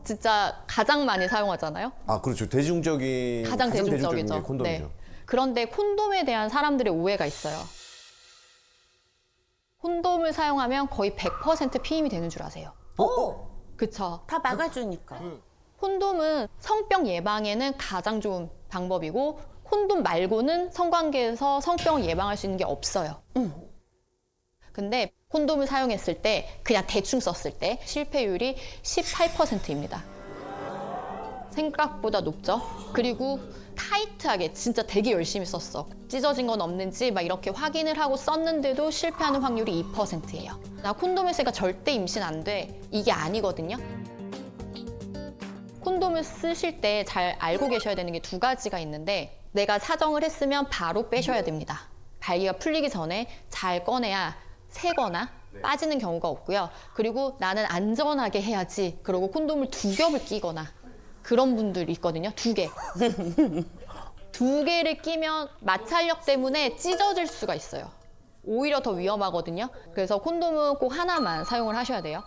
진짜 가장 많이 사용하잖아요. 아, 그렇죠. 대중적인 가장 대중적이죠. 게 콘돔이죠. 네. 그런데 콘돔에 대한 사람들의 오해가 있어요. 콘돔을 사용하면 거의 100% 피임이 되는 줄 아세요? 그쵸. 다 막아주니까. 콘돔은 성병 예방에는 가장 좋은 방법이고 콘돔 말고는 성관계에서 성병을 예방할 수 있는 게 없어요. 근데 콘돔을 사용했을 때 그냥 대충 썼을 때 실패율이 18%입니다. 생각보다 높죠. 그리고 타이트하게 진짜 되게 열심히 썼어. 찢어진 건 없는지 막 이렇게 확인을 하고 썼는데도 실패하는 확률이 2%예요. 나 콘돔 했으니까 절대 임신 안 돼. 이게 아니거든요. 콘돔을 쓰실 때 잘 알고 계셔야 되는 게 두 가지가 있는데 내가 사정을 했으면 바로 빼셔야 됩니다. 발기가 풀리기 전에 잘 꺼내야 새거나 빠지는 경우가 없고요. 그리고 나는 안전하게 해야지. 그러고 콘돔을 2겹을 끼거나 그런 분들이 있거든요. 2개. 2개를 끼면 마찰력 때문에 찢어질 수가 있어요. 오히려 더 위험하거든요. 그래서 콘돔은 꼭 하나만 사용을 하셔야 돼요.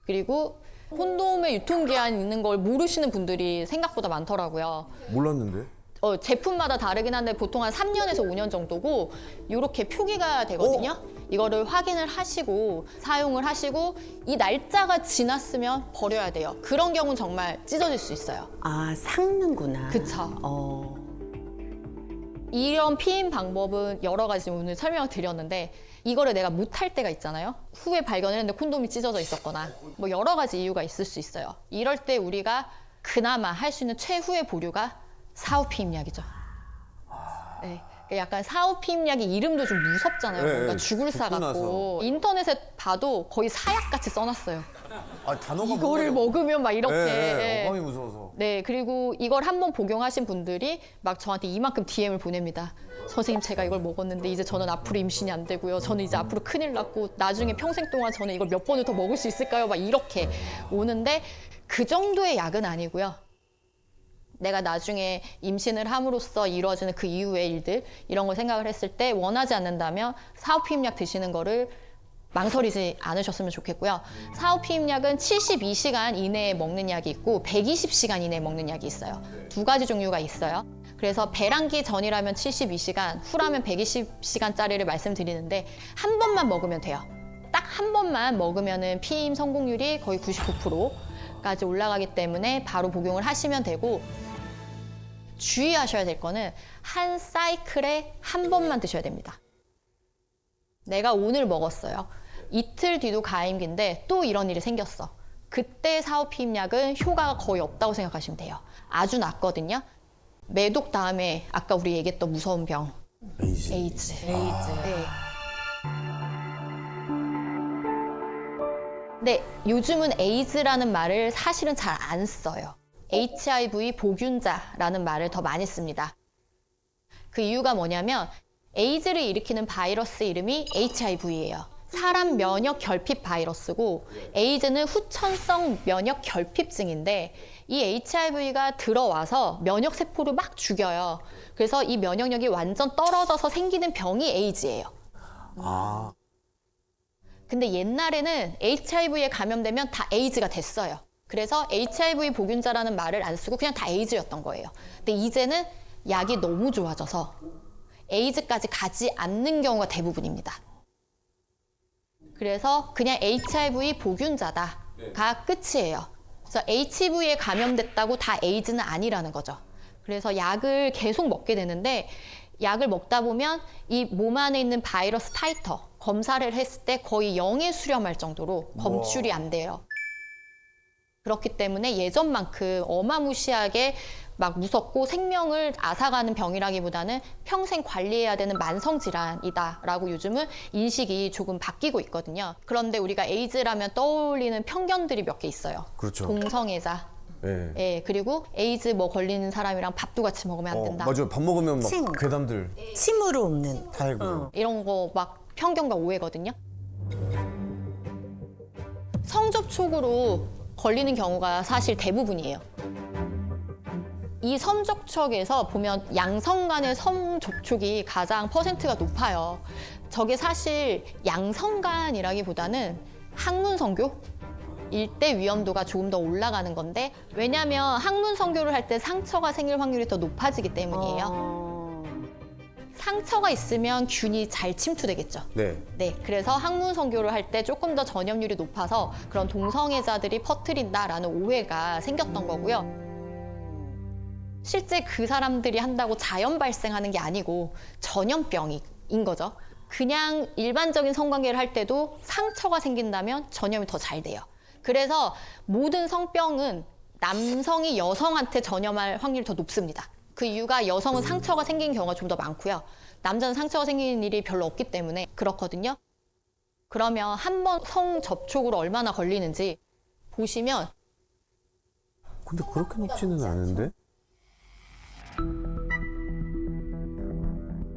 그리고 콘돔의 유통기한이 있는 걸 모르시는 분들이 생각보다 많더라고요. 몰랐는데? 제품마다 다르긴 한데 보통 한 3년에서 5년 정도고 이렇게 표기가 되거든요. 이거를 확인을 하시고 사용을 하시고 이 날짜가 지났으면 버려야 돼요. 그런 경우는 정말 찢어질 수 있어요. 아, 삭는구나. 그쵸. 이런 피임 방법은 여러 가지 오늘 설명을 드렸는데 이거를 내가 못할 때가 있잖아요. 후에 발견을 했는데 콘돔이 찢어져 있었거나 뭐 여러 가지 이유가 있을 수 있어요. 이럴 때 우리가 그나마 할 수 있는 최후의 보류가 사후 피임약이죠. 네. 약간 사후 피임약이 이름도 좀 무섭잖아요. 네, 뭔가 네. 죽을 사 죽고 같고 인터넷에 봐도 거의 사약같이 써놨어요. 아, 단어가 이거를 먹으면 막 이렇게. 네, 어감이 무서워서. 네, 그리고 이걸 한번 복용하신 분들이 막 저한테 이만큼 DM을 보냅니다. 선생님, 제가 이걸 먹었는데 이제 저는 앞으로 임신이 안 되고요. 저는 이제 앞으로 큰일 났고 나중에 평생 동안 저는 이걸 몇 번을 더 먹을 수 있을까요? 막 이렇게 오는데 그 정도의 약은 아니고요. 내가 나중에 임신을 함으로써 이루어지는 그 이후의 일들 이런 걸 생각을 했을 때 원하지 않는다면 사후 피임약 드시는 거를 망설이지 않으셨으면 좋겠고요. 사후 피임약은 72시간 이내에 먹는 약이 있고 120시간 이내에 먹는 약이 있어요. 2가지 종류가 있어요. 그래서 배란기 전이라면 72시간, 후라면 120시간짜리를 말씀드리는데 한 번만 먹으면 돼요. 딱 한 번만 먹으면은 피임 성공률이 거의 99%까지 올라가기 때문에 바로 복용을 하시면 되고 주의하셔야 될 거는 한 사이클에 한 번만 드셔야 됩니다. 내가 오늘 먹었어요. 이틀 뒤도 가임기인데 또 이런 일이 생겼어. 그때 사후 피임약은 효과가 거의 없다고 생각하시면 돼요. 아주 낮거든요. 매독 다음에 아까 우리 얘기했던 무서운 병. 에이즈. 네. 근데 요즘은 에이즈라는 말을 사실은 잘 안 써요. HIV 보균자라는 말을 더 많이 씁니다. 그 이유가 뭐냐면 에이즈를 일으키는 바이러스 이름이 HIV예요. 사람 면역 결핍 바이러스고 에이즈는 후천성 면역 결핍증인데 이 HIV가 들어와서 면역 세포를 막 죽여요. 그래서 이 면역력이 완전 떨어져서 생기는 병이 에이즈예요. 아, 근데 옛날에는 HIV에 감염되면 다 에이즈가 됐어요. 그래서 HIV 보균자라는 말을 안 쓰고 그냥 다 에이즈였던 거예요. 근데 이제는 약이 너무 좋아져서 에이즈까지 가지 않는 경우가 대부분입니다. 그래서 그냥 HIV 보균자다가 끝이에요. 그래서 HIV에 감염됐다고 다 에이즈는 아니라는 거죠. 그래서 약을 계속 먹게 되는데 약을 먹다 보면 이 몸 안에 있는 바이러스 타이터 검사를 했을 때 거의 0에 수렴할 정도로 검출이 안 돼요. 그렇기 때문에 예전만큼 어마무시하게 막 무섭고 생명을 앗아가는 병이라기보다는 평생 관리해야 되는 만성질환이다라고 요즘은 인식이 조금 바뀌고 있거든요. 그런데 우리가 에이즈라면 떠올리는 편견들이 몇 개 있어요. 그렇죠. 동성애자. 네. 예, 그리고 에이즈 뭐 걸리는 사람이랑 밥도 같이 먹으면 안 된다. 맞아요. 밥 먹으면 막 침. 괴담들 침으로 옵는. 다 해고요. 이런 거 막 편견과 오해거든요. 성접촉으로 걸리는 경우가 사실 대부분이에요. 이 성접촉에서 보면 양성 간의 성접촉이 가장 퍼센트가 높아요. 저게 사실 양성 간이라기보다는 학문성교? 일대 위험도가 조금 더 올라가는 건데 왜냐하면 항문 성교를 할 때 상처가 생길 확률이 더 높아지기 때문이에요. 상처가 있으면 균이 잘 침투되겠죠. 네. 네, 그래서 항문 성교를 할 때 조금 더 전염률이 높아서 그런 동성애자들이 퍼뜨린다라는 오해가 생겼던 거고요. 실제 그 사람들이 한다고 자연 발생하는 게 아니고 전염병인 거죠. 그냥 일반적인 성관계를 할 때도 상처가 생긴다면 전염이 더 잘 돼요. 그래서 모든 성병은 남성이 여성한테 전염할 확률이 더 높습니다. 그 이유가 여성은 상처가 생긴 경우가 좀 더 많고요. 남자는 상처가 생기는 일이 별로 없기 때문에 그렇거든요. 그러면 한 번 성 접촉으로 얼마나 걸리는지 보시면 근데 그렇게 높지는 않은데?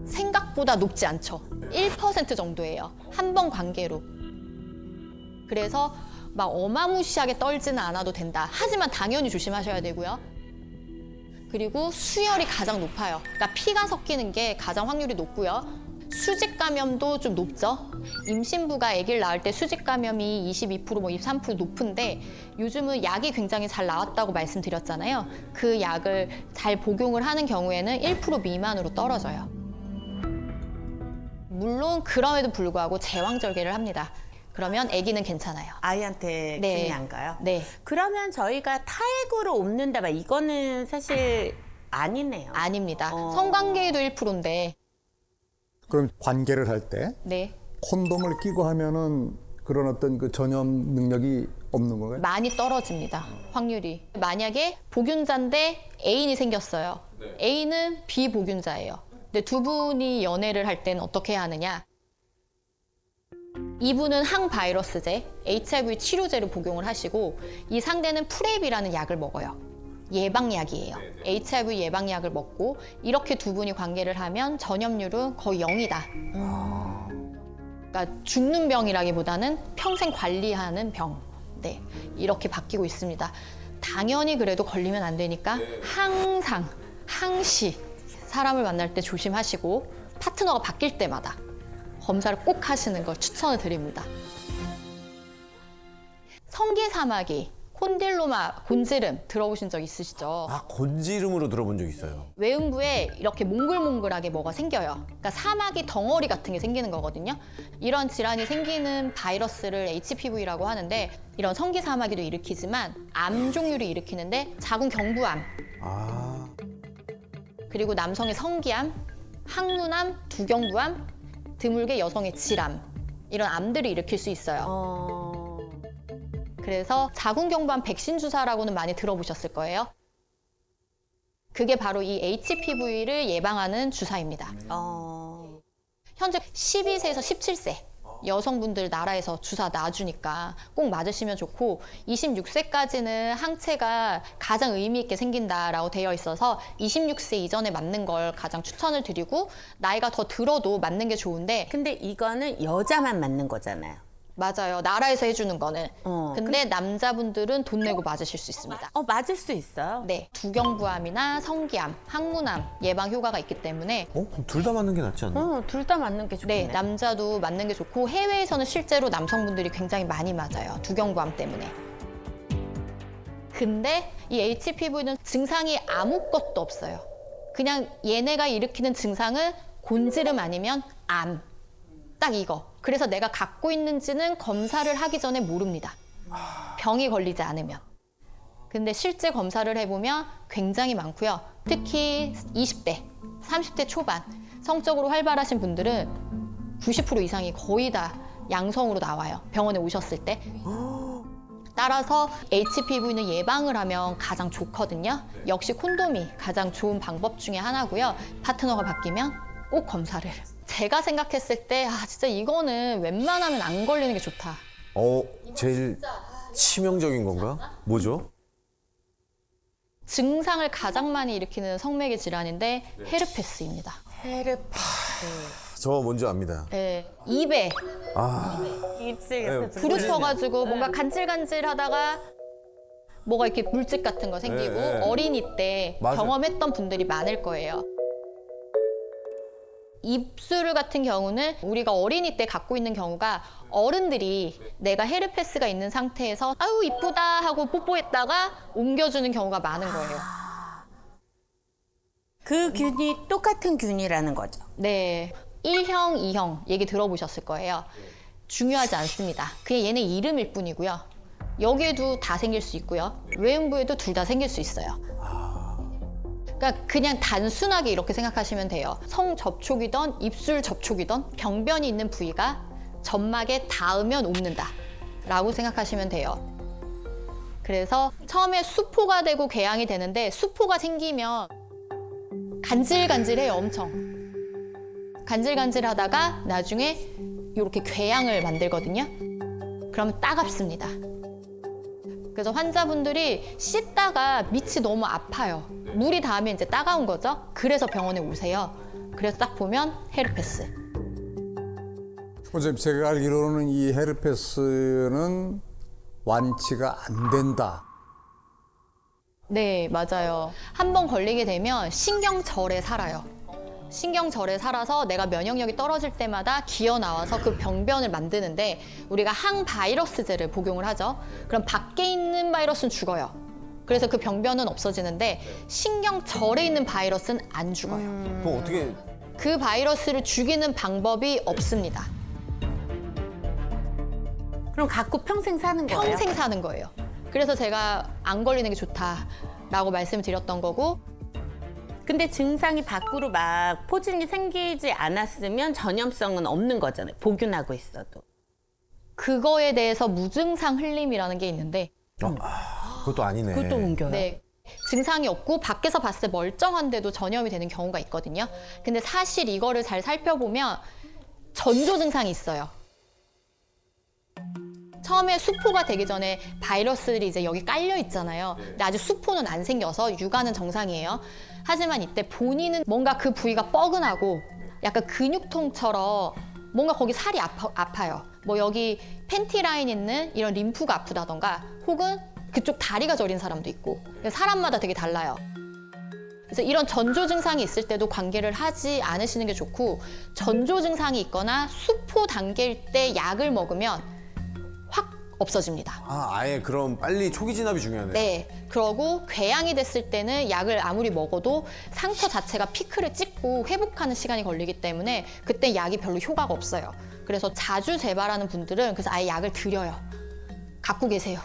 생각보다 높지 않죠. 1% 정도예요. 한 번 관계로. 그래서 막 어마무시하게 떨지는 않아도 된다. 하지만 당연히 조심하셔야 되고요. 그리고 수혈이 가장 높아요. 그러니까 피가 섞이는 게 가장 확률이 높고요. 수직 감염도 좀 높죠. 임신부가 아기를 낳을 때 수직 감염이 22%, 23% 높은데 요즘은 약이 굉장히 잘 나왔다고 말씀드렸잖아요. 그 약을 잘 복용을 하는 경우에는 1% 미만으로 떨어져요. 물론 그럼에도 불구하고 제왕절개를 합니다. 그러면 아기는 괜찮아요. 아이한테 네. 균이 안 가요? 네. 그러면 저희가 타액으로 옮는다 봐. 이거는 사실 아니네요. 아닙니다. 성관계에도 1%인데. 그럼 관계를 할 때 네. 콘돔을 끼고 하면은 그런 어떤 그 전염 능력이 없는 건가요? 많이 떨어집니다. 확률이. 만약에 복균자인데 애인이 생겼어요. 애인은 비복균자예요. 근데 두 분이 연애를 할 때는 어떻게 해야 하느냐? 이분은 항바이러스제, HIV 치료제를 복용을 하시고 이 상대는 프랩이라는 약을 먹어요. 예방약이에요. HIV 예방약을 먹고 이렇게 두 분이 관계를 하면 전염률은 거의 0이다. 그러니까 죽는 병이라기보다는 평생 관리하는 병. 네, 이렇게 바뀌고 있습니다. 당연히 그래도 걸리면 안 되니까 항상, 항시 사람을 만날 때 조심하시고 파트너가 바뀔 때마다 검사를 꼭 하시는 걸 추천을 드립니다. 성기사마귀, 콘딜로마, 곤지름 들어보신 적 있으시죠? 아, 곤지름으로 들어본 적 있어요. 외음부에 이렇게 몽글몽글하게 뭐가 생겨요. 그러니까 사마귀 덩어리 같은 게 생기는 거거든요. 이런 질환이 생기는 바이러스를 HPV라고 하는데 이런 성기사마귀도 일으키지만 암 종류를 일으키는데 자궁경부암, 아, 그리고 남성의 성기암, 항문암, 두경부암, 드물게 여성의 질암 이런 암들을 일으킬 수 있어요. 그래서 자궁경부암 백신 주사라고는 많이 들어보셨을 거예요. 그게 바로 이 HPV를 예방하는 주사입니다. 현재 12세에서 17세 여성분들 나라에서 주사 놔주니까 꼭 맞으시면 좋고 26세까지는 항체가 가장 의미 있게 생긴다라고 되어 있어서 26세 이전에 맞는 걸 가장 추천을 드리고 나이가 더 들어도 맞는 게 좋은데 근데 이거는 여자만 맞는 거잖아요. 맞아요. 나라에서 해주는 거는. 근데 남자분들은 돈 내고 맞으실 수 있습니다. 맞을 수 있어요? 네, 두경부암이나 성기암, 항문암 예방 효과가 있기 때문에 둘 다 맞는 게 낫지 않나? 둘 다 맞는 게 좋겠네. 네, 남자도 맞는 게 좋고 해외에서는 실제로 남성분들이 굉장히 많이 맞아요. 두경부암 때문에. 근데 이 HPV는 증상이 아무것도 없어요. 그냥 얘네가 일으키는 증상은 곤지름 아니면 암. 딱 이거. 그래서 내가 갖고 있는지는 검사를 하기 전에 모릅니다. 병이 걸리지 않으면. 근데 실제 검사를 해보면 굉장히 많고요. 특히 20대, 30대 초반 성적으로 활발하신 분들은 90% 이상이 거의 다 양성으로 나와요. 병원에 오셨을 때. 따라서 HPV는 예방을 하면 가장 좋거든요. 역시 콘돔이 가장 좋은 방법 중에 하나고요. 파트너가 바뀌면 꼭 검사를. 제가 생각했을 때 진짜 이거는 웬만하면 안 걸리는 게 좋다. 제일 치명적인 건가? 뭐죠? 증상을 가장 많이 일으키는 성매개 질환인데 헤르페스입니다. 저 뭔지 압니다. 네, 입에 입술 네, 옆에 부르터가지고 뭔가 간질간질하다가 뭐가 이렇게 물집 같은 거 생기고 네. 어린이 때 맞아요. 경험했던 분들이 많을 거예요. 입술 같은 경우는 우리가 어린이 때 갖고 있는 경우가 어른들이 내가 헤르페스가 있는 상태에서 아유 이쁘다 하고 뽀뽀했다가 옮겨주는 경우가 많은 거예요. 그 균이 똑같은 균이라는 거죠. 네, 1형, 2형 얘기 들어보셨을 거예요. 중요하지 않습니다. 그냥 얘네 이름일 뿐이고요. 여기에도 다 생길 수 있고요. 외음부에도 둘 다 생길 수 있어요. 그러니까 그냥 단순하게 이렇게 생각하시면 돼요. 성 접촉이든 입술 접촉이든 병변이 있는 부위가 점막에 닿으면 옮는다 라고 생각하시면 돼요. 그래서 처음에 수포가 되고 궤양이 되는데 수포가 생기면 간질간질해요. 엄청 간질간질하다가 나중에 이렇게 궤양을 만들거든요. 그러면 따갑습니다. 그래서 환자분들이 씻다가 밑이 너무 아파요. 물이 닿으면 이제 따가운 거죠. 그래서 병원에 오세요. 그래서 딱 보면 헤르페스. 원장님, 제가 알기로는 이 헤르페스는 완치가 안 된다. 네, 맞아요. 한 번 걸리게 되면 신경절에 살아요. 신경절에 살아서 내가 면역력이 떨어질 때마다 기어 나와서 그 병변을 만드는데 우리가 항바이러스제를 복용을 하죠. 그럼 밖에 있는 바이러스는 죽어요. 그래서 그 병변은 없어지는데 신경절에 있는 바이러스는 안 죽어요. 그럼 어떻게 그 바이러스를 죽이는 방법이 없습니다. 그럼 갖고 평생 사는 거예요? 평생 사는 거예요. 그래서 제가 안 걸리는 게 좋다라고 말씀을 드렸던 거고. 근데 증상이 밖으로 막 포진이 생기지 않았으면 전염성은 없는 거잖아요. 복균하고 있어도. 그거에 대해서 무증상 흘림이라는 게 있는데 그것도 아니네. 그것도 옮겨요. 네. 증상이 없고 밖에서 봤을 때 멀쩡한데도 전염이 되는 경우가 있거든요. 근데 사실 이거를 잘 살펴보면 전조 증상이 있어요. 처음에 수포가 되기 전에 바이러스들이 이제 여기 깔려 있잖아요. 근데 아직 수포는 안 생겨서 육아는 정상이에요. 하지만 이때 본인은 뭔가 그 부위가 뻐근하고 약간 근육통처럼 뭔가 거기 살이 아파요. 뭐 여기 팬티 라인 있는 이런 림프가 아프다던가 혹은 그쪽 다리가 저린 사람도 있고 사람마다 되게 달라요. 그래서 이런 전조 증상이 있을 때도 관계를 하지 않으시는 게 좋고 전조 증상이 있거나 수포 단계일 때 약을 먹으면 확 없어집니다. 아예 그럼 빨리 초기 진압이 중요하네. 네, 그러고 궤양이 됐을 때는 약을 아무리 먹어도 상처 자체가 피크를 찍고 회복하는 시간이 걸리기 때문에 그때 약이 별로 효과가 없어요. 그래서 자주 재발하는 분들은 그래서 아예 약을 드려요. 갖고 계세요.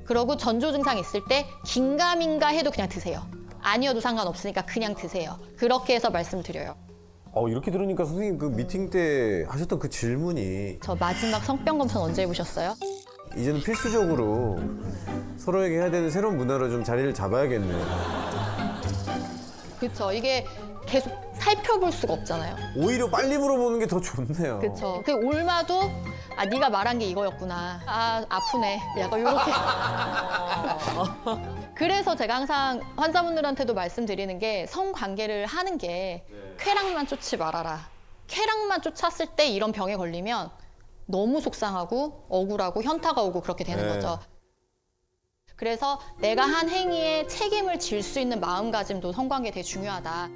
그러고 전조 증상 있을 때 긴가민가 해도 그냥 드세요. 아니어도 상관없으니까 그냥 드세요. 그렇게 해서 말씀드려요. 이렇게 들으니까 선생님 그 미팅 때 하셨던 그 질문이 저 마지막 성병 검사는 언제 해보셨어요? 이제는 필수적으로 서로에게 해야 되는 새로운 문화로 좀 자리를 잡아야겠네. 그렇죠. 이게 계속 살펴볼 수가 없잖아요. 오히려 빨리 물어보는 게 더 좋네요. 그렇죠. 그 올마도 네가 말한 게 이거였구나. 아프네. 약간 이렇게. 그래서 제가 항상 환자분들한테도 말씀드리는 게 성관계를 하는 게 쾌락만 쫓지 말아라. 쾌락만 쫓았을 때 이런 병에 걸리면 너무 속상하고 억울하고 현타가 오고 그렇게 되는 네. 거죠. 그래서 내가 한 행위에 책임을 질 수 있는 마음가짐도 성관계에 되게 중요하다.